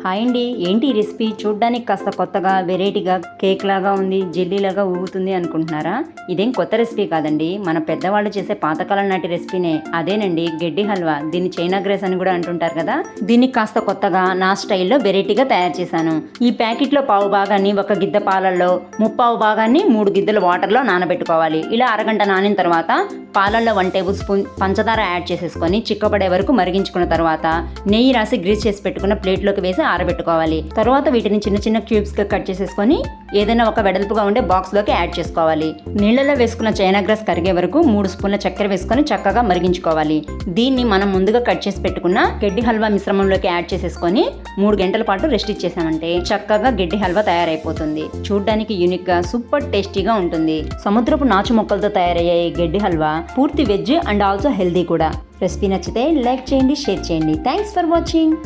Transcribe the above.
Hi అండి, ఏంటి ఈ రెసిపీ చూడ్డానికి కాస్త కొత్తగా వెరైటీగా కేక్ లాగా ఉంది, జెల్లీ లాగా ఊగుతుంది అనుకుంటున్నారా? ఇదేం కొత్త రెసిపీ కాదండి, మన పెద్దవాళ్ళు చేసే పాతకాలం నాటి రెసిపీనే. అదేనండి గెడ్డి హల్వా. దీన్ని చైనా గ్రేస్ అని కూడా అంటుంటారు కదా. దీన్ని కాస్త కొత్తగా నా స్టైల్లో వెరైటీగా తయారు చేశాను. ఈ ప్యాకెట్లో పావు భాగాన్ని ఒక గిద్ద పాలల్లో, ముప్పావు భాగాన్ని 3 గిద్దలు వాటర్లో నానబెట్టుకోవాలి. ఇలా అరగంట నానిన తర్వాత పాలల్లో 1 టేబుల్ స్పూన్ పంచదార యాడ్ చేసేసుకొని చిక్కబడే వరకు మరిగించుకున్న తర్వాత నెయ్యి రాసి గ్రీస్ చేసి పెట్టుకున్న ప్లేట్లోకి వేసి ఆరబెట్టుకోవాలి. తర్వాత వీటిని చిన్న చిన్న క్యూబ్స్ గా కట్ చేసేసుకొని ఏదైనా ఒక వెడల్పుగా ఉండే బాక్స్ లోకి యాడ్ చేసుకోవాలి. నీళ్లలో వేసుకున్న చైనా గ్రాస్ కరిగే వరకు 3 స్పూన్ల చక్కెర వేసుకొని చక్కగా మరిగించుకోవాలి. దీన్ని మనం ముందుగా కట్ చేసి పెట్టుకున్న గెడ్డి హల్వా మిశ్రమంలోకి యాడ్ చేసేసుకొని 3 గంటల పాటు రెస్ట్ ఇచ్చేసామంటే చక్కగా గెడ్డి హల్వా తయారైపోతుంది. చూడ్డానికి యూనిక్ గా సూపర్ టేస్టీగా ఉంటుంది. సముద్రపు నాచు మొక్కలతో తయారయ్యే ఈ గెడ్డి హల్వా పూర్తి వెజ్ అండ్ ఆల్సో హెల్దీ కూడా. రెసిపీ నచ్చితే లైక్ చేయండి, షేర్ చేయండి. Thanks for watching.